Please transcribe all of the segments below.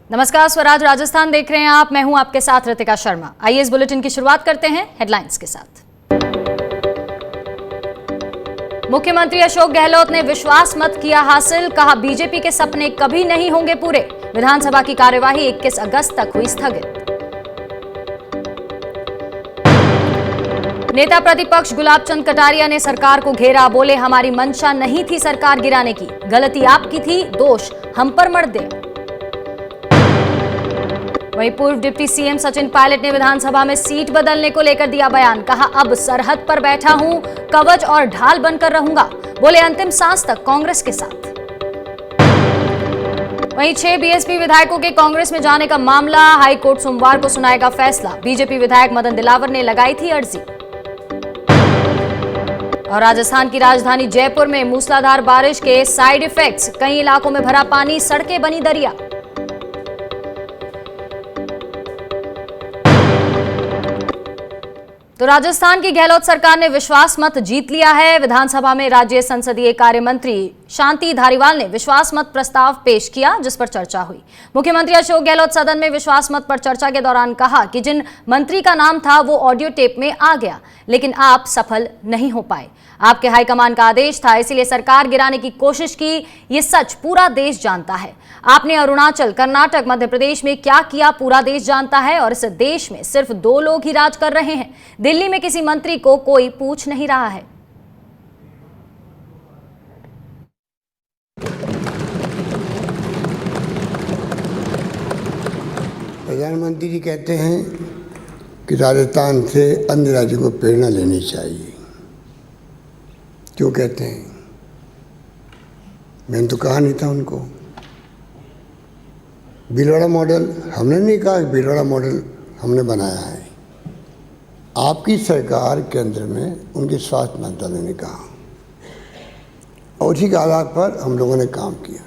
नमस्कार, स्वराज राजस्थान देख रहे हैं आप। मैं हूं आपके साथ रितिका शर्मा। आइए इस बुलेटिन की शुरुआत करते हैं हेडलाइंस के साथ। मुख्यमंत्री अशोक गहलोत ने विश्वास मत किया हासिल, कहा बीजेपी के सपने कभी नहीं होंगे पूरे। विधानसभा की कार्यवाही 21 अगस्त तक हुई स्थगित। नेता प्रतिपक्ष गुलाब चंद कटारिया ने सरकार को घेरा, बोले हमारी मंशा नहीं थी सरकार गिराने की, गलती आपकी थी, दोष हम पर मत दें। वहीं पूर्व डिप्टी सीएम सचिन पायलट ने विधानसभा में सीट बदलने को लेकर दिया बयान, कहा अब सरहद पर बैठा हूं, कवच और ढाल बनकर रहूंगा, बोले अंतिम सांस तक कांग्रेस के साथ। वहीं 6 बीएसपी विधायकों के कांग्रेस में जाने का मामला, हाईकोर्ट सोमवार को सुनाएगा फैसला। बीजेपी विधायक मदन दिलावर ने लगाई थी अर्जी। और राजस्थान की राजधानी जयपुर में मूसलाधार बारिश के साइड इफेक्ट्स, कई इलाकों में भरा पानी, सड़कें बनी दरिया। तो राजस्थान की गहलोत सरकार ने विश्वास मत जीत लिया है। विधानसभा में राज्य संसदीय कार्य मंत्री शांति धारीवाल ने विश्वास मत प्रस्ताव पेश किया, जिस पर चर्चा हुई। मुख्यमंत्री अशोक गहलोत सदन में विश्वास मत पर चर्चा के दौरान कहा कि जिन मंत्री का नाम था वो ऑडियो टेप में आ गया, लेकिन आप सफल नहीं हो पाए। आपके हाईकमान का आदेश था, इसीलिए सरकार गिराने की कोशिश की। ये सच पूरा देश जानता है। आपने अरुणाचल, कर्नाटक, मध्य प्रदेश में क्या किया पूरा देश जानता है, और इस देश में सिर्फ 2 लोग ही राज कर रहे हैं। दिल्ली में किसी मंत्री को कोई पूछ नहीं रहा है। प्रधानमंत्री जी कहते हैं कि राजस्थान से अन्य राज्यों को प्रेरणा लेनी चाहिए। क्यों कहते हैं? मैंने तो कहा नहीं था उनको। भीलवाड़ा मॉडल हमने नहीं कहा, भीलवाड़ा मॉडल हमने बनाया है। आपकी सरकार केंद्र में उनके स्वास्थ्य मंत्रालय ने कहा, और उसी के आधार पर हम लोगों ने काम किया।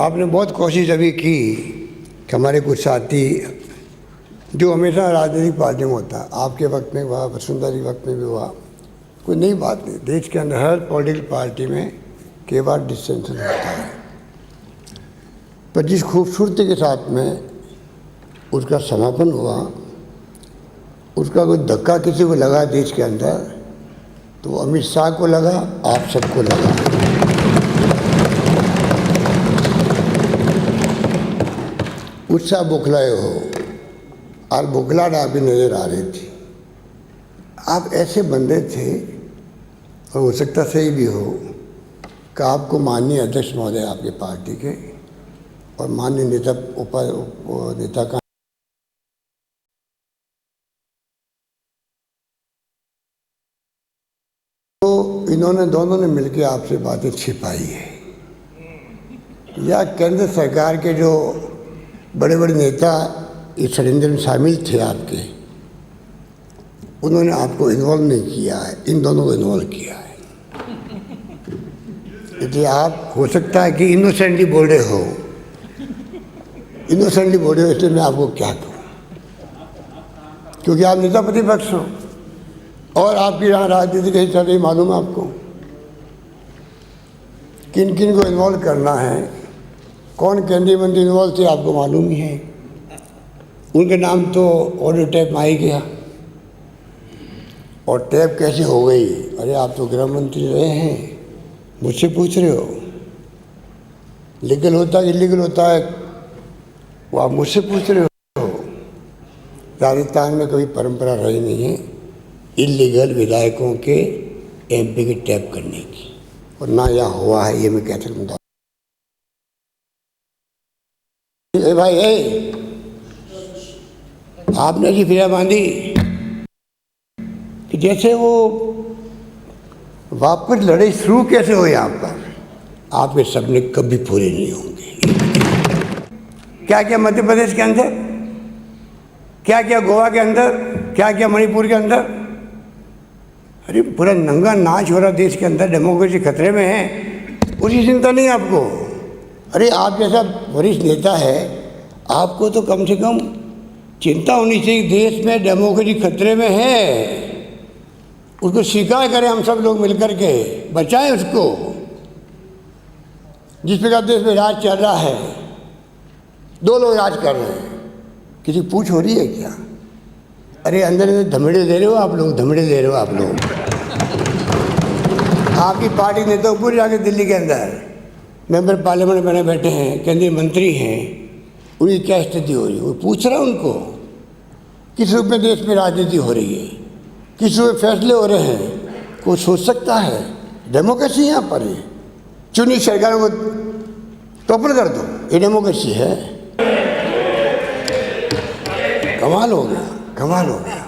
आपने बहुत कोशिश अभी की कि हमारे कुछ साथी, जो हमेशा राजनीतिक पार्टियों में होता है, आपके वक्त में हुआ, वसुंधरा जी वक्त में भी हुआ, कोई नई बात नहीं। देश के अंदर हर पॉलिटिकल पार्टी में कई बार डिस्टेंशन होता है, पर जिस खूबसूरती के साथ में उसका समापन हुआ, उसका कोई धक्का किसी को लगा देश के अंदर, तो अमित शाह को लगा, आप सबको लगा। उत्साह बौखलाए हो और बौखलाहट आप भी नजर आ रही थी। आप ऐसे बंदे थे, और हो सकता सही भी हो, कि आपको माननीय अध्यक्ष महोदय आपके पार्टी के और माननीय नेता का तो इन्होंने दोनों ने मिलकर आपसे बातें छिपाई है, या केंद्र सरकार के जो बड़े बड़े नेता इस षड्यंत्र में शामिल थे आपके, उन्होंने आपको इन्वॉल्व नहीं किया है, इन दोनों को इन्वॉल्व किया है। इसलिए आप हो सकता है कि इनोसेंटली बोल रहे हो, इसलिए मैं आपको क्या कहूँ, क्योंकि आप नेता प्रतिपक्ष हो और आपकी यहाँ राजनीति कहीं चल रही, मालूम है आपको किन किन को इन्वॉल्व करना है, कौन केंद्रीय मंत्री इन्वॉल्व थे आपको मालूम ही है। उनके नाम तो ऑडियो टेप में आ ही गया, और टैप कैसे हो गई? अरे आप तो गृह मंत्री रहे हैं, मुझसे पूछ रहे हो। लीगल होता है इलीगल होता है, वो आप मुझसे पूछ रहे हो। राजस्थान में कभी परंपरा रही नहीं है इलीगल विधायकों के एमपी की टैप करने की, और ना यहाँ हुआ है, ये मैं कह सकता हूँ। भाई आपने जी फिर बांधी कि जैसे वो वापस लड़ाई शुरू कैसे हो यहाँ पर, आपके सपने कभी पूरे नहीं होंगे। क्या क्या मध्य प्रदेश के अंदर, क्या क्या गोवा के अंदर, क्या क्या मणिपुर के अंदर, अरे पूरा नंगा नाच हो रहा देश के अंदर, डेमोक्रेसी खतरे में है, उसकी चिंता नहीं आपको। अरे आप जैसा वरिष्ठ नेता है, आपको तो कम से कम चिंता होनी चाहिए, देश में डेमोक्रेसी खतरे में है, उसको स्वीकार करें हम सब लोग मिलकर के, बचाएं उसको। जिस प्रकार देश में राज चल रहा है, 2 लोग राज कर रहे हैं, किसी पूछ हो रही है क्या? अरे अंदर अंदर धमड़े दे रहे हो आप लोग, धमड़े दे रहे हो आप लोग। आपकी पार्टी नेता पूरे जाके दिल्ली के अंदर मेंबर पार्लियामेंट बने बैठे हैं, केंद्रीय मंत्री हैं, उनकी क्या स्थिति हो रही है? वो पूछ रहा है उनको किस रूप में देश में राजनीति हो रही है, किस रूप में फैसले हो रहे हैं, कोई सोच सकता है? डेमोक्रेसी यहाँ पर है, चुनी सरकारों को टोपन कर दो, ये डेमोक्रेसी है। कमाल हो गया, कमाल हो गया,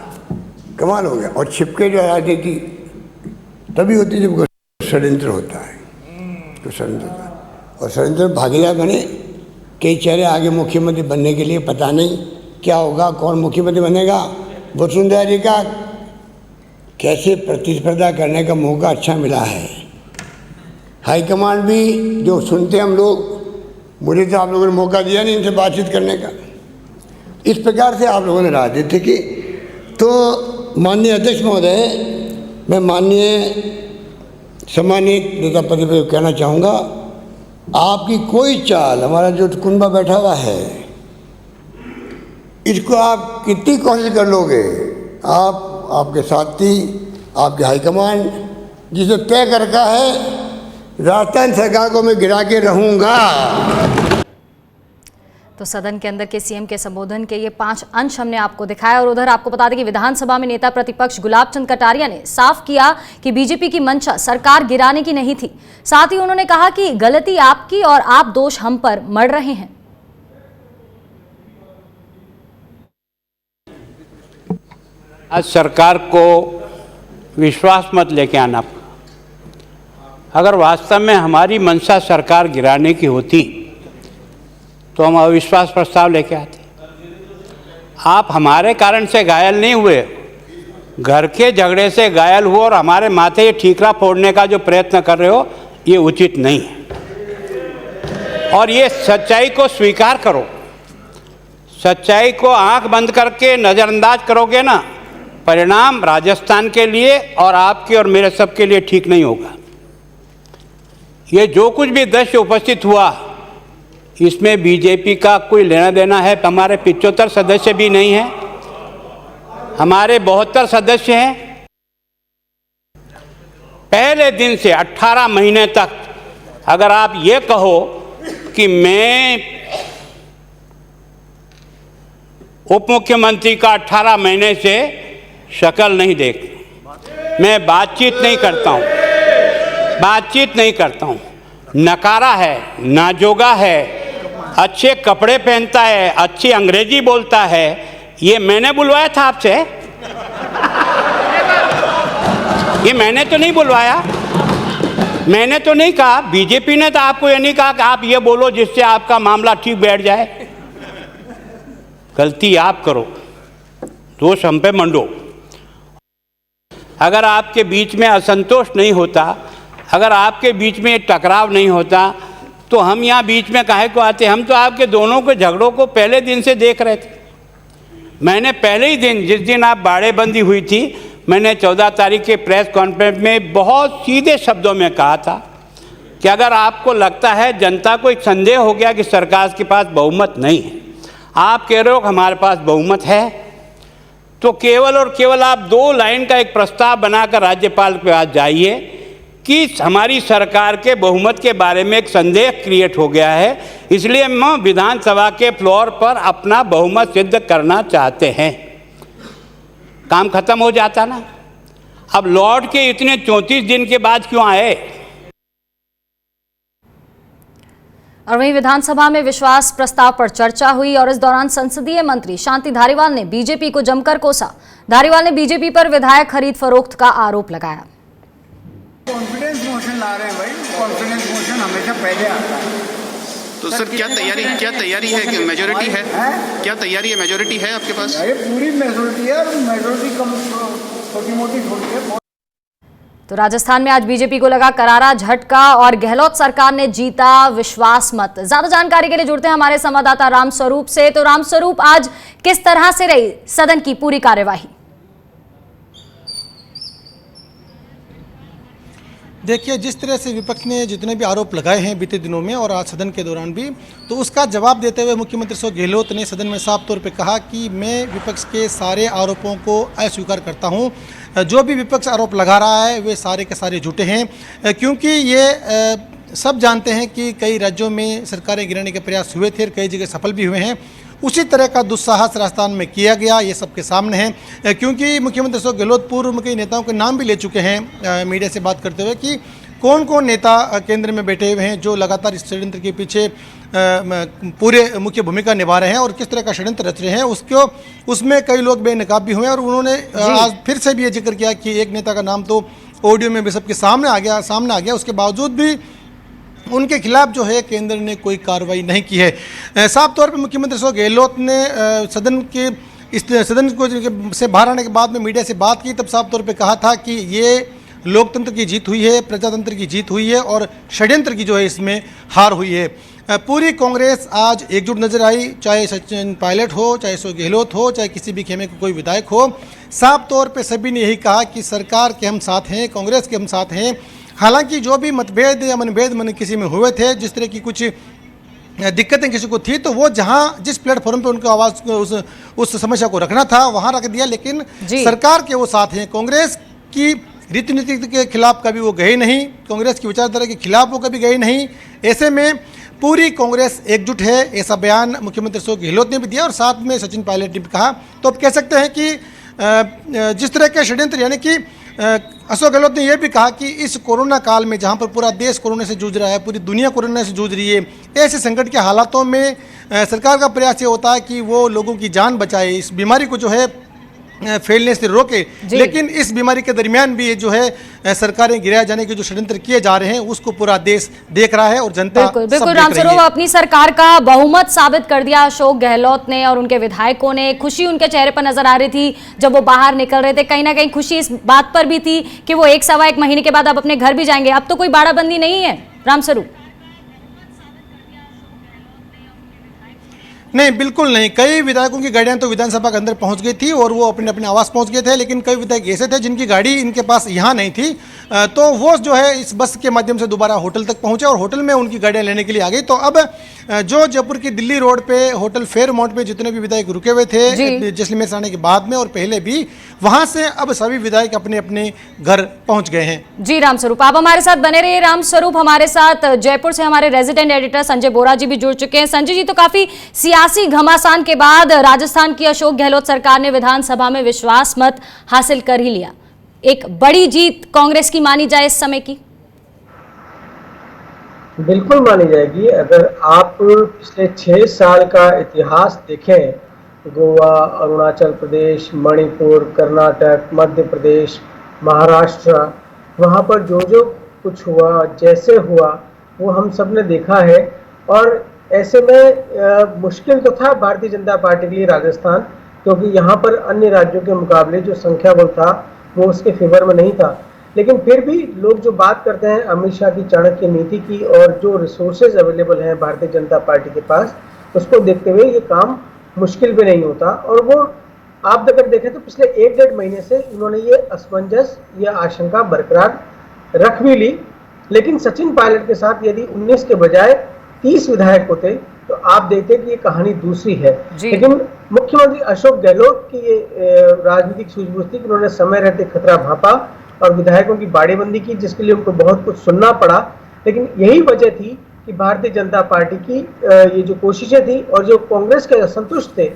कमाल हो गया। और छिपके जो राजनीति तभी होती है जब षड्यंत्र होता है, तो षड्यंत्र होता है। और षड्यंत्र भागीदार बने कई चेहरे आगे मुख्यमंत्री बनने के लिए, पता नहीं क्या होगा, कौन मुख्यमंत्री बनेगा। वसुंधरा जी का कैसे प्रतिस्पर्धा करने का मौका अच्छा मिला है। हाईकमांड भी जो सुनते हम लोग, मुझे तो आप लोगों ने मौका दिया नहीं इनसे बातचीत करने का। इस प्रकार से आप लोगों ने राजनीति की। तो माननीय अध्यक्ष महोदय, मैं माननीय सम्मानित नेता प्रतिपक्ष को कहना चाहूँगा, आपकी कोई चाल, हमारा जो कुनबा बैठा हुआ है, इसको आप कितनी कोशिश कर लोगे, आप, आपके साथी, आपके हाईकमांड जिसे तय कर रखा है, राजस्थान सरकार को मैं गिरा के रहूँगा। तो सदन के अंदर के सीएम के संबोधन के ये 5 अंश हमने आपको दिखाया। और उधर आपको बता दें कि विधानसभा में नेता प्रतिपक्ष गुलाब चंद कटारिया ने साफ किया कि बीजेपी की मंशा सरकार गिराने की नहीं थी। साथ ही उन्होंने कहा कि गलती आपकी और आप दोष हम पर मढ़ रहे हैं। आज सरकार को विश्वास मत लेके आना। अगर वास्तव में हमारी मंशा सरकार गिराने की होती तो हम अविश्वास प्रस्ताव लेके आते। आप हमारे कारण से घायल नहीं हुए, घर के झगड़े से घायल हुए और हमारे माथे ये ठीकरा फोड़ने का जो प्रयत्न कर रहे हो, ये उचित नहीं है। और ये सच्चाई को स्वीकार करो। सच्चाई को आंख बंद करके नज़रअंदाज करोगे ना, परिणाम राजस्थान के लिए और आपके और मेरे सबके लिए ठीक नहीं होगा। ये जो कुछ भी दृश्य उपस्थित हुआ, इसमें बीजेपी का कोई लेना देना है। हमारे 75 सदस्य भी नहीं हैं, हमारे 72 सदस्य हैं। पहले दिन से 18 महीने तक अगर आप ये कहो कि मैं उप मुख्यमंत्री का 18 महीने से शक्ल नहीं देख, मैं बातचीत नहीं करता हूँ, बातचीत नहीं करता हूँ, नकारा है, नाजोगा है, अच्छे कपड़े पहनता है, अच्छी अंग्रेजी बोलता है, ये मैंने बुलवाया था आपसे? ये मैंने तो नहीं बुलवाया, मैंने तो नहीं कहा। बीजेपी ने तो आपको ये नहीं कहा कि आप ये बोलो जिससे आपका मामला ठीक बैठ जाए। गलती आप करो, दोष हम पे मंडो। अगर आपके बीच में असंतोष नहीं होता, अगर आपके बीच में टकराव नहीं होता, तो हम यहाँ बीच में काहे को आते? हम तो आपके दोनों के झगड़ों को पहले दिन से देख रहे थे। मैंने पहले ही दिन, जिस दिन आप बाड़ेबंदी हुई थी, मैंने 14 तारीख के प्रेस कॉन्फ्रेंस में बहुत सीधे शब्दों में कहा था कि अगर आपको लगता है, जनता को एक संदेह हो गया कि सरकार के पास बहुमत नहीं है, आप कह रहे हो कि हमारे पास बहुमत है, तो केवल और केवल आप 2 लाइन का एक प्रस्ताव बनाकर राज्यपाल के पास जाइए कि हमारी सरकार के बहुमत के बारे में एक संदेह क्रिएट हो गया है, इसलिए हम विधानसभा के फ्लोर पर अपना बहुमत सिद्ध करना चाहते हैं। काम खत्म हो जाता ना। अब लौट के इतने 34 दिन के बाद क्यों आए? और वहीं विधानसभा में विश्वास प्रस्ताव पर चर्चा हुई और इस दौरान संसदीय मंत्री शांति धारीवाल ने बीजेपी को जमकर कोसा। धारीवाल ने बीजेपी पर विधायक खरीद फरोख्त का आरोप लगाया। कॉन्फिडेंस मोशन ला रहे हैं भाई, कॉन्फिडेंस मोशन हमेशा पहले आता है। तो सर क्या तैयारी है कि मेजोरिटी है? क्या तैयारी है, मेजोरिटी है आपके पास? अरे पूरी मेजोरिटी है, और मेजोरिटी कम छोटी मोटी थोड़ी है। तो राजस्थान में आज बीजेपी को लगा करारा झटका और गहलोत सरकार ने जीता विश्वास मत। ज्यादा जानकारी के लिए जुड़ते हैं हमारे संवाददाता रामस्वरूप से। तो रामस्वरूप, आज किस तरह से रही सदन की पूरी कार्यवाही? देखिए, जिस तरह से विपक्ष ने जितने भी आरोप लगाए हैं बीते दिनों में और आज सदन के दौरान भी, तो उसका जवाब देते हुए मुख्यमंत्री अशोक गहलोत ने सदन में साफ तौर पे कहा कि मैं विपक्ष के सारे आरोपों को अस्वीकार करता हूं। जो भी विपक्ष आरोप लगा रहा है वे सारे के सारे झूठे हैं, क्योंकि ये सब जानते हैं कि कई राज्यों में सरकारें गिराने के प्रयास हुए थे और कई जगह सफल भी हुए हैं। उसी तरह का दुस्साहस राजस्थान में किया गया, ये सबके सामने है, क्योंकि मुख्यमंत्री अशोक गहलोत पूर्व में कई नेताओं के नाम भी ले चुके हैं मीडिया से बात करते हुए कि कौन कौन नेता केंद्र में बैठे हुए हैं जो लगातार इस षड्यंत्र के पीछे पूरे मुख्य भूमिका निभा रहे हैं और किस तरह का षड्यंत्र रच रहे हैं। उसमें कई लोग बेनकाब भी हुए हैं और उन्होंने आज फिर से भी ये जिक्र किया कि एक नेता का नाम तो ऑडियो में भी सबके सामने आ गया। उसके बावजूद भी उनके खिलाफ जो है केंद्र ने कोई कार्रवाई नहीं की है। साफ तौर पर मुख्यमंत्री अशोक गहलोत ने सदन को से बाहर आने के बाद में मीडिया से बात की, तब साफ तौर पे कहा था कि ये लोकतंत्र की जीत हुई है, प्रजातंत्र की जीत हुई है और षड्यंत्र की जो है इसमें हार हुई है। पूरी कांग्रेस आज एकजुट नजर आई, चाहे सचिन पायलट हो, चाहे अशोक गहलोत हो, चाहे किसी भी खेमे का कोई विधायक हो। साफ तौर पे सभी ने यही कहा कि सरकार के हम साथ हैं, कांग्रेस के हम साथ हैं। हालांकि जो भी मतभेद या मनभेद किसी में हुए थे, जिस तरह की कुछ दिक्कतें किसी को थी, तो वो जहां जिस प्लेटफॉर्म पे उनको आवाज़ उस समस्या को रखना था वहां रख दिया, लेकिन सरकार के वो साथ हैं। कांग्रेस की रीति नीति के खिलाफ कभी वो गए नहीं, कांग्रेस की विचारधारा के खिलाफ वो कभी गए नहीं। ऐसे में पूरी कांग्रेस एकजुट है, ऐसा बयान मुख्यमंत्री अशोक गहलोत ने भी दिया और साथ में सचिन पायलट ने भी कहा। तो अब कह सकते हैं कि जिस तरह के षड्यंत्र, यानी कि अशोक गहलोत ने यह भी कहा कि इस कोरोना काल में जहां पर पूरा देश कोरोना से जूझ रहा है, पूरी दुनिया कोरोना से जूझ रही है, ऐसे संकट के हालातों में सरकार का प्रयास ये होता है कि वो लोगों की जान बचाए, इस बीमारी को जो है फैलने से रोके। लेकिन इस बीमारी के दरमियान भी ये जो है सरकारें गिराए जाने के जो षड्यंत्र किए जा रहे हैं उसको पूरा देश देख रहा है और जनता बिल्कुल रामस्वरूप, अपनी सरकार का बहुमत साबित कर दिया अशोक गहलोत ने और उनके विधायकों ने। खुशी उनके चेहरे पर नजर आ रही थी जब वो बाहर निकल रहे थे, कहीं ना कहीं खुशी इस बात पर भी थी कि वो 1-1.25 महीने के बाद अब अपने घर भी जाएंगे। अब तो कोई बाड़ाबंदी नहीं है रामस्वरूप। नहीं, बिल्कुल नहीं। कई विधायकों की गाड़ियां तो विधानसभा के अंदर पहुंच गई थी और वो अपने अपने आवास पहुंच गए थे, लेकिन कई विधायक ऐसे थे जिनकी गाड़ी इनके पास यहाँ नहीं थी, तो वो जो है इस बस के माध्यम से दोबारा होटल तक पहुंचे और होटल में उनकी गाड़ियां लेने के लिए आ गई। तो अब जो जयपुर की दिल्ली रोड पे होटल फेयरमाउंट पे जितने भी विधायक रुके हुए थे जैसलमेर से आने के बाद में और पहले भी, वहां से अब सभी विधायक अपने अपने घर पहुंच गए हैं। जी रामस्वरूप, आप हमारे साथ बने रहिए। रामस्वरूप, हमारे साथ जयपुर से हमारे रेजिडेंट एडिटर संजय बोरा जी भी जुड़ चुके हैं। संजय जी, तो काफी सियासी घमासान के बाद राजस्थान की अशोक गहलोत सरकार ने विधानसभा में विश्वास मत हासिल कर ही लिया। एक बड़ी जीत कांग्रेस की मानी जाए इस समय की? बिल्कुल मानी जाएगी। अगर आप पिछले 6 साल का इतिहास देखें, गोवा, अरुणाचल प्रदेश, मणिपुर, कर्नाटक, मध्य प्रदेश, महाराष्ट्र, वहाँ पर जो जो कुछ हुआ, जैसे हुआ, वो हम सब ने देखा है। और ऐसे में मुश्किल तो था भारतीय जनता पार्टी के लिए राजस्थान, क्योंकि यहाँ पर अन्य राज्यों के मुकाबले जो संख्या बल था वो उसके फेवर में नहीं था। लेकिन फिर भी लोग जो बात करते हैं अमित शाह की चाणक्य नीति की और जो रिसोर्सेज अवेलेबल हैं भारतीय जनता पार्टी के पास, उसको देखते हुए ये काम मुश्किल भी नहीं होता। और वो आप अगर देखें तो पिछले 1-1.5 महीने से इन्होंने ये असमंजस या आशंका बरकरार रख भी ली। लेकिन सचिन पायलट के साथ यदि 19 के बजाय 30 विधायक होते तो आप देखते कि ये कहानी दूसरी है। लेकिन मुख्यमंत्री अशोक गहलोत की ये राजनीतिक सूझबूझ थी कि उन्होंने समय रहते खतरा भांपा और विधायकों की बाड़ेबंदी की, जिसके लिए उनको बहुत कुछ सुनना पड़ा। लेकिन यही वजह थी कि भारतीय जनता पार्टी की ये जो कोशिशें थी और जो कांग्रेस के असंतुष्ट थे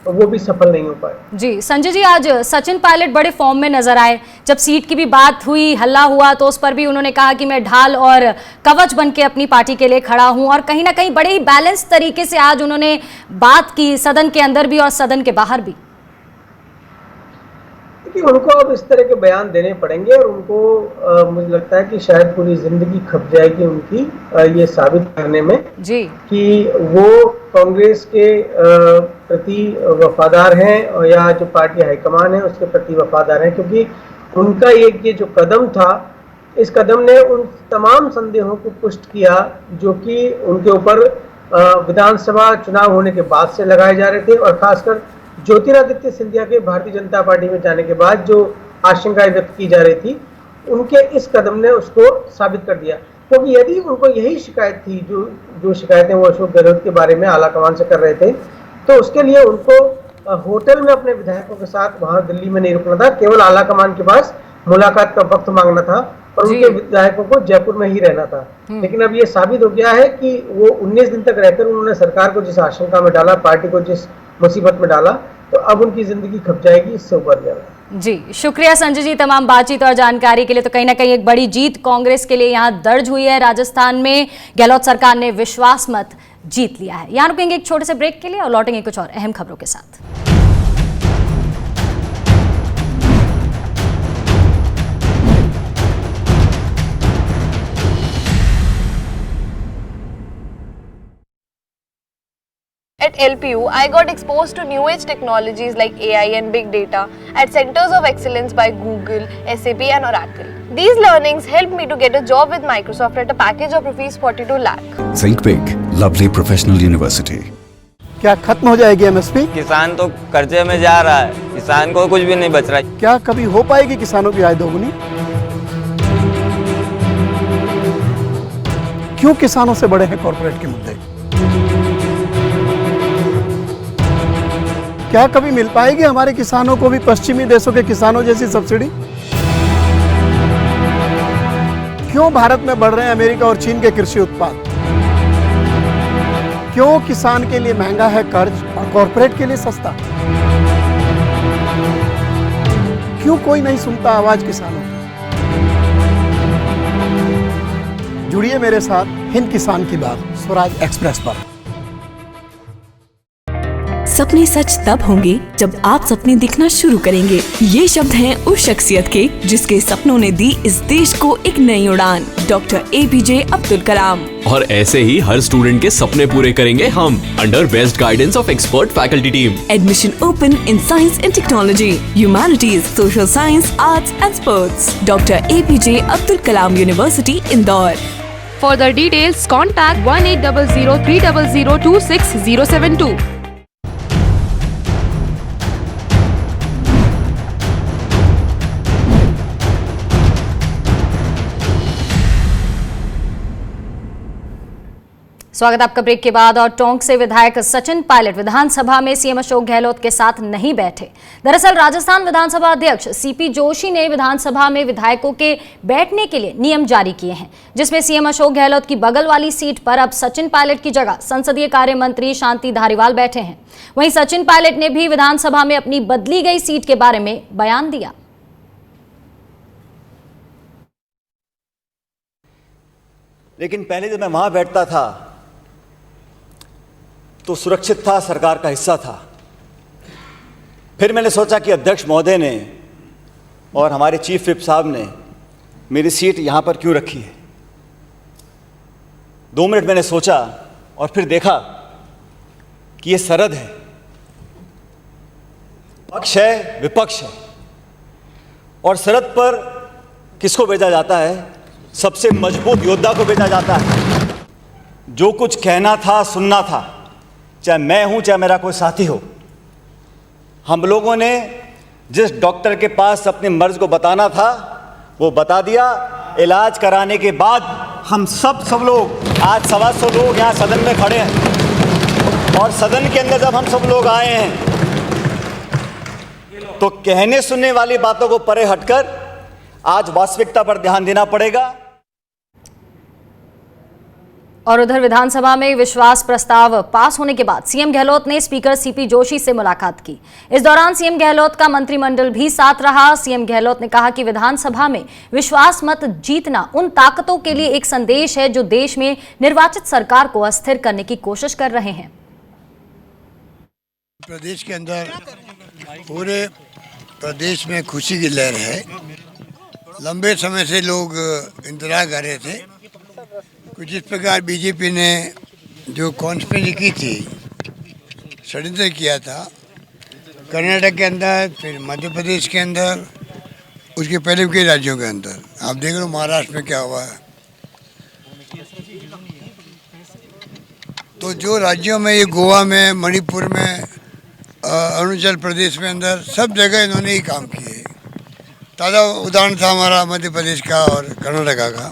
वो भी सफल नहीं हो पाए। जी संजय जी, आज सचिन पायलट बड़े फॉर्म में नजर आए। जब सीट की भी बात हुई, हल्ला हुआ, तो उस पर भी उन्होंने कहा कि मैं ढाल और कवच बन के अपनी पार्टी के लिए खड़ा हूं। और कहीं ना कहीं बड़े ही बैलेंस तरीके से आज उन्होंने बात की, सदन के अंदर भी और सदन के बाहर भी। कि उनको अब इस तरह के बयान देने पड़ेंगे और उनको मुझे लगता है कि शायद पूरी जिंदगी खप जाएगी उनकी ये साबित करने में कि वो कांग्रेस के प्रति वफादार हैं या जो पार्टी हाईकमान है उसके प्रति वफादार हैं। क्योंकि उनका ये जो कदम था, इस कदम ने उन तमाम संदेहों को पुष्ट किया जो कि उनके ऊपर विधानसभा चुनाव होने के बाद से लगाए जा रहे थे। और खासकर ज्योतिरादित्य सिंधिया के भारतीय जनता पार्टी में जाने के बाद जो आशंकाएं व्यक्त की जा रही थी उनके इस कदम ने उसको साबित कर दिया। क्योंकि यदि उनको यही शिकायत थी, जो शिकायतें वो अशोक गहलोत के बारे में आलाकमान से कर रहे थे, तो उसके लिए उनको होटल में अपने विधायकों के साथ वहां दिल्ली में नहीं रुकना था, केवल आलाकमान के पास मुलाकात का वक्त मांगना था और उनके विधायकों को जयपुर में ही रहना था। लेकिन अब ये साबित हो गया है कि वो 19 दिन तक रहकर उन्होंने सरकार को जिस आशंका में डाला, पार्टी को जिस मुसीबत में डाला, तो अब उनकी जिंदगी खप जाएगी, इससे ऊपर जाएगा। जी, शुक्रिया संजय जी तमाम बातचीत और जानकारी के लिए। तो कहीं ना कहीं एक बड़ी जीत कांग्रेस के लिए यहाँ दर्ज हुई है। राजस्थान में गहलोत सरकार ने विश्वास मत जीत लिया है। यहाँ रुकेंगे एक छोटे से ब्रेक के लिए और लौटेंगे कुछ और अहम खबरों के साथ। At LPU, I got exposed to new age technologies like AI and big data at Centers of Excellence by Google, SAP and Oracle. These learnings helped me to get a job with Microsoft at a package of rupees 42 lakh. Think big, Lovely Professional University. क्या खत्म हो जाएगी MSP? किसान तो कर्जे में जा रहा है, किसान को कुछ भी नहीं बच रहा है। क्या कभी हो पाएगी किसानों की आय दोगुनी? क्यों किसानों से बड़े हैं कॉर्पोरेट के मुद्दे? क्या कभी मिल पाएगी हमारे किसानों को भी पश्चिमी देशों के किसानों जैसी सब्सिडी? क्यों भारत में बढ़ रहे हैं अमेरिका और चीन के कृषि उत्पाद? क्यों किसान के लिए महंगा है कर्ज और कॉर्पोरेट के लिए सस्ता? क्यों कोई नहीं सुनता आवाज किसानों की? जुड़िए मेरे साथ हिंद किसान की बात स्वराज एक्सप्रेस पर। सपने सच तब होंगे जब आप सपने दिखना शुरू करेंगे। ये शब्द हैं उस शख्सियत के जिसके सपनों ने दी इस देश को एक नई उड़ान, डॉक्टर APJ अब्दुल कलाम। और ऐसे ही हर स्टूडेंट के सपने पूरे करेंगे हम, under best guidance of expert faculty team. Admission open in science and technology, humanities, social science, arts and sports. Doctor APJ Abdul Kalam university, Indore. For the details, contact 1800-300-26072. स्वागत आपका ब्रेक के बाद। और टोंक से विधायक सचिन पायलट विधानसभा में सीएम अशोक गहलोत के साथ नहीं बैठे। दरअसल राजस्थान विधानसभा अध्यक्ष CP जोशी ने विधानसभा में विधायकों के बैठने के लिए नियम जारी किए हैं, जिसमें सीएम अशोक गहलोत की बगल वाली सीट पर अब सचिन पायलट की जगह संसदीय कार्य मंत्री शांति धारीवाल बैठे हैं। वहीं सचिन पायलट ने भी विधानसभा में अपनी बदली गई सीट के बारे में बयान दिया। लेकिन पहले जब मैं वहां बैठता था तो सुरक्षित था, सरकार का हिस्सा था। फिर मैंने सोचा कि अध्यक्ष महोदय ने और हमारे चीफ विप साहब ने मेरी सीट यहाँ पर क्यों रखी है। 2 मिनट मैंने सोचा और फिर देखा कि ये सरहद है, पक्ष है, विपक्ष है, और सरहद पर किसको भेजा जाता है? सबसे मजबूत योद्धा को भेजा जाता है। जो कुछ कहना था, सुनना था, चाहे मैं हूं चाहे मेरा कोई साथी हो, हम लोगों ने जिस डॉक्टर के पास अपने मर्ज को बताना था वो बता दिया। इलाज कराने के बाद हम सब लोग आज 125 लोग यहाँ सदन में खड़े हैं, और सदन के अंदर जब हम सब लोग आए हैं तो कहने सुनने वाली बातों को परे हटकर आज वास्तविकता पर ध्यान देना पड़ेगा। और उधर विधानसभा में विश्वास प्रस्ताव पास होने के बाद सीएम गहलोत ने स्पीकर CP जोशी से मुलाकात की। इस दौरान सीएम गहलोत का मंत्रिमंडल भी साथ रहा। सीएम गहलोत ने कहा कि विधानसभा में विश्वास मत जीतना उन ताकतों के लिए एक संदेश है जो देश में निर्वाचित सरकार को अस्थिर करने की कोशिश कर रहे हैं। प्रदेश के अंदर पूरे प्रदेश में खुशी की लहर है। लंबे समय से लोग इंतजार कर रहे थे कुछ इस प्रकार बीजेपी ने जो कॉन्स्पिरेसी की थी, षड्यंत्र किया था कर्नाटक के अंदर, फिर मध्य प्रदेश के अंदर, उसके पहले के राज्यों के अंदर। आप देख रहे हो महाराष्ट्र में क्या हुआ है। तो जो राज्यों में, ये गोवा में, मणिपुर में, अरुणाचल प्रदेश में अंदर सब जगह इन्होंने ही काम किए। ताज़ा उदाहरण था हमारा मध्य प्रदेश का और कर्नाटका का।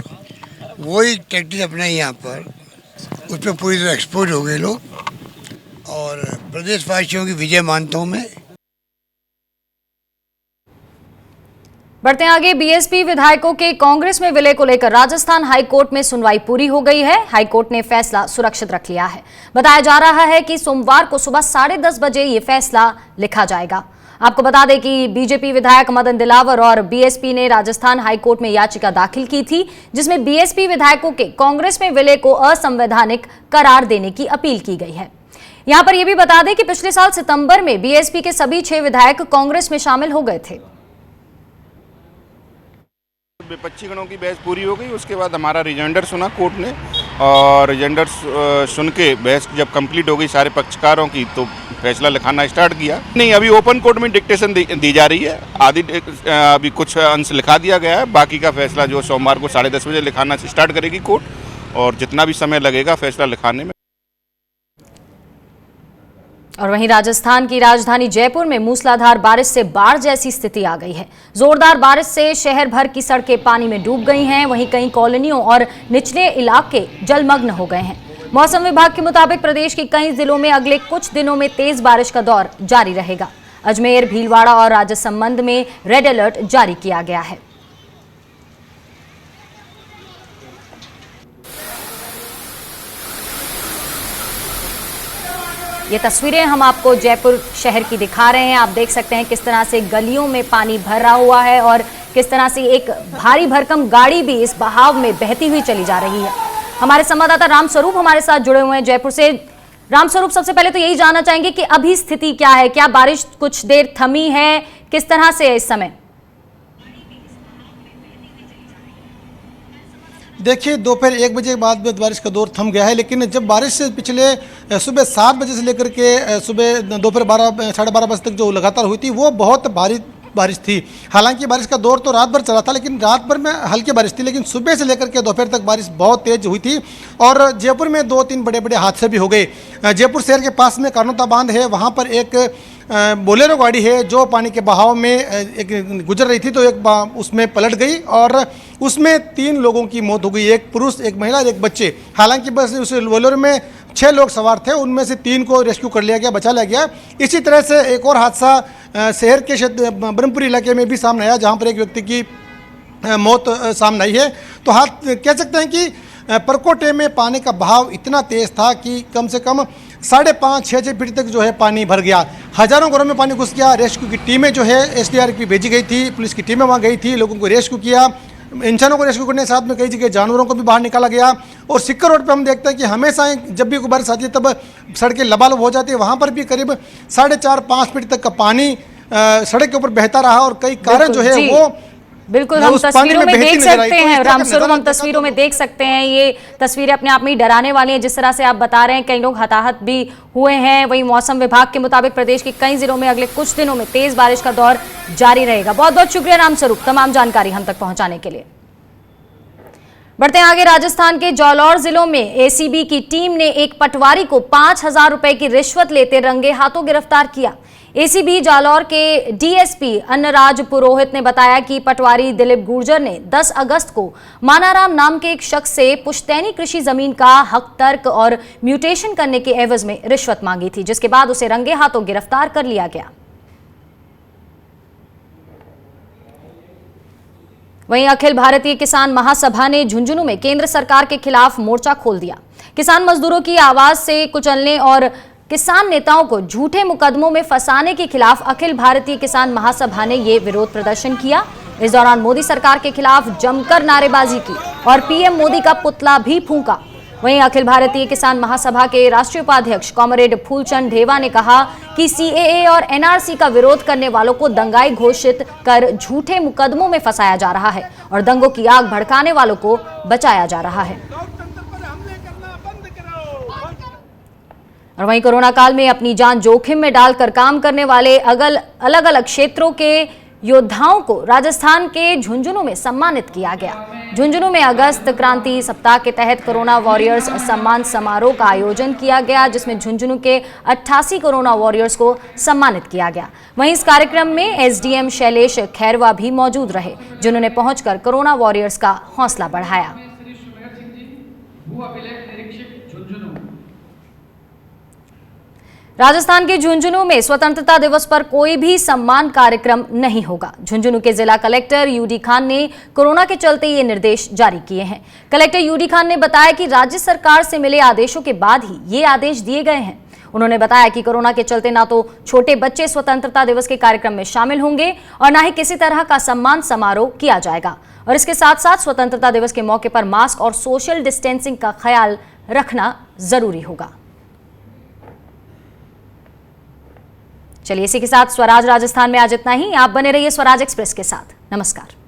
वही टैक्टिस अपने यहाँ पर उस पर पूरी तरह एक्सपोज हो गए लोग और प्रदेशवासियों की विजय मानता हूँ मैं। बढ़ते आगे, बीएसपी विधायकों के कांग्रेस में विलय को लेकर राजस्थान हाईकोर्ट में सुनवाई पूरी हो गई है। हाईकोर्ट ने फैसला सुरक्षित रख लिया है। बताया जा रहा है कि सोमवार को सुबह 10:30 बजे ये फैसला लिखा जाएगा। आपको बता दें कि बीजेपी विधायक मदन दिलावर और बीएसपी ने राजस्थान हाईकोर्ट में याचिका दाखिल की थी, जिसमें बीएसपी विधायकों के कांग्रेस में विलय को असंवैधानिक करार देने की अपील की गई है। यहां पर यह भी बता दें कि पिछले साल सितंबर में बीएसपी के सभी 6 विधायक कांग्रेस में शामिल हो गए थे। विपक्षी गणों की बहस पूरी हो गई, उसके बाद हमारा रिजेंडर सुना कोर्ट ने और रिजेंडर सुन के बहस जब कंप्लीट हो गई सारे पक्षकारों की तो फैसला लिखाना स्टार्ट किया। नहीं, अभी ओपन कोर्ट में डिक्टेशन दी जा रही है। आधी अभी कुछ अंश लिखा दिया गया है, बाकी का फैसला जो सोमवार को 10:30 बजे लिखाना स्टार्ट करेगी कोर्ट और जितना भी समय लगेगा फैसला लिखाने में। और वहीं राजस्थान की राजधानी जयपुर में मूसलाधार बारिश से बाढ़ जैसी स्थिति आ गई है। जोरदार बारिश से शहर भर की सड़कें पानी में डूब गई हैं। वहीं कई कॉलोनियों और निचले इलाके जलमग्न हो गए हैं। मौसम विभाग के मुताबिक प्रदेश के कई जिलों में अगले कुछ दिनों में तेज बारिश का दौर जारी रहेगा। अजमेर, भीलवाड़ा और राजसमंद में रेड अलर्ट जारी किया गया है। ये तस्वीरें हम आपको जयपुर शहर की दिखा रहे हैं। आप देख सकते हैं किस तरह से गलियों में पानी भरा हुआ है और किस तरह से एक भारी भरकम गाड़ी भी इस बहाव में बहती हुई चली जा रही है। हमारे संवाददाता रामस्वरूप हमारे साथ जुड़े हुए हैं जयपुर से। रामस्वरूप, सबसे पहले तो यही जानना चाहेंगे कि अभी स्थिति क्या है? क्या बारिश कुछ देर थमी है? किस तरह से है इस समय? देखिए, दोपहर 1 बजे के बाद बारिश का दौर थम गया है, लेकिन जब बारिश से पिछले सुबह 7 बजे से लेकर के सुबह दोपहर 12 साढ़े 12 बजे तक जो लगातार हुई थी वो बहुत भारी बारिश थी। हालांकि बारिश का दौर तो रात भर चला था, लेकिन रात भर में हल्की बारिश थी, लेकिन सुबह से लेकर के दोपहर तक बारिश बहुत तेज हुई थी और जयपुर में 2-3 बड़े बड़े हादसे भी हो गए। जयपुर शहर के पास में कर्नोता बांध है, वहाँ पर एक बोलेरो गाड़ी है जो पानी के बहाव में एक गुजर रही थी तो एक उसमें पलट गई और उसमें 3 लोगों की मौत हो गई, एक पुरुष, एक महिला और एक बच्चे। हालांकि बस उस बोलेरो में 6 लोग सवार थे, उनमें से 3 को रेस्क्यू कर लिया गया, बचा लिया गया। इसी तरह से एक और हादसा शहर के क्षेत्र ब्रह्मपुरी इलाके में भी सामने आया, जहाँ पर एक व्यक्ति की मौत सामने आई है। तो कह सकते हैं कि परकोटे में पानी का बहाव इतना तेज था कि कम से कम 5.5-6 फीट तक जो है पानी भर गया। हजारों घरों में पानी घुस गया। रेस्क्यू की टीमें जो है एसडीआरएफ की भेजी गई थी, पुलिस की टीमें वहाँ गई थी, लोगों को रेस्क्यू किया। इंसानों को रेस्क्यू करने के साथ में कई जगह जानवरों को भी बाहर निकाला गया। और सिक्कर रोड पे हम देखते हैं कि हमेशा जब भी कोई बारिश आती है तब सड़कें लबालब हो जाती है। वहाँ पर भी करीब 4.5-5 फीट तक का पानी सड़क के ऊपर बहता रहा और कई कारें जो है वो बिल्कुल हम तस्वीरों में देख सकते हैं। रामस्वरूप, हम तस्वीरों में देख सकते हैं। ये तस्वीरें अपने आप में ही डराने वाली हैं, जिस तरह से आप बता रहे हैं। कई लोग हताहत भी हुए हैं। वहीं मौसम विभाग के मुताबिक प्रदेश के कई जिलों में अगले कुछ दिनों में तेज बारिश का दौर जारी रहेगा। बहुत बहुत शुक्रिया रामस्वरूप, तमाम जानकारी हम तक पहुंचाने के लिए। बढ़ते हैं आगे, राजस्थान के जालौर जिलों में एसीबी की टीम ने एक पटवारी को 5,000 रुपए की रिश्वत लेते रंगे हाथों गिरफ्तार किया। एसीबी जालौर के डीएसपी अन्नराज पुरोहित ने बताया कि पटवारी दिलीप गुर्जर ने 10 अगस्त को मानाराम नाम के एक शख्स से पुश्तैनी कृषि जमीन का हक तर्क और म्यूटेशन करने के एवज में रिश्वत मांगी थी, जिसके बाद उसे रंगे हाथों गिरफ्तार कर लिया गया। वहीं अखिल भारतीय किसान महासभा ने झुंझुनू में केंद्र सरकार के खिलाफ मोर्चा खोल दिया। किसान मजदूरों की आवाज से कुचलने और किसान नेताओं को झूठे मुकदमों में फंसाने के खिलाफ अखिल भारतीय किसान महासभा ने ये विरोध प्रदर्शन किया। इस दौरान मोदी सरकार के खिलाफ जमकर नारेबाजी की और पीएम मोदी का पुतला भी फूंका। वहीं अखिल भारतीय किसान महासभा के राष्ट्रीय उपाध्यक्ष कॉमरेड फूलचंद ढेवा ने कहा कि सीएए और एनआरसी का विरोध करने वालों को दंगाई घोषित कर झूठे मुकदमों में फंसाया जा रहा है और दंगों की आग भड़काने वालों को बचाया जा रहा है। और वहीं कोरोना काल में अपनी जान जोखिम में डालकर काम करने वाले अलग अलग क्षेत्रों के योद्धाओं को राजस्थान के झुंझुनू में सम्मानित किया गया। झुंझुनू में अगस्त क्रांति सप्ताह के तहत कोरोना वॉरियर्स सम्मान समारोह का आयोजन किया गया, जिसमें झुंझुनू के 88 कोरोना वॉरियर्स को सम्मानित किया गया। वहीं इस कार्यक्रम में एसडीएम शैलेश खैरवा भी मौजूद रहे, जिन्होंने पहुंचकर कोरोना वॉरियर्स का हौसला बढ़ाया। राजस्थान के झुंझुनू में स्वतंत्रता दिवस पर कोई भी सम्मान कार्यक्रम नहीं होगा। झुंझुनू के जिला कलेक्टर यूडी खान ने कोरोना के चलते ये निर्देश जारी किए हैं। कलेक्टर यूडी खान ने बताया कि राज्य सरकार से मिले आदेशों के बाद ही ये आदेश दिए गए हैं। उन्होंने बताया कि कोरोना के चलते ना तो छोटे बच्चे स्वतंत्रता दिवस के कार्यक्रम में शामिल होंगे और ना ही किसी तरह का सम्मान समारोह किया जाएगा। और इसके साथ साथ स्वतंत्रता दिवस के मौके पर मास्क और सोशल डिस्टेंसिंग का ख्याल रखना जरूरी होगा। चलिए, इसी के साथ स्वराज राजस्थान में आज इतना ही। आप बने रहिए स्वराज एक्सप्रेस के साथ। नमस्कार।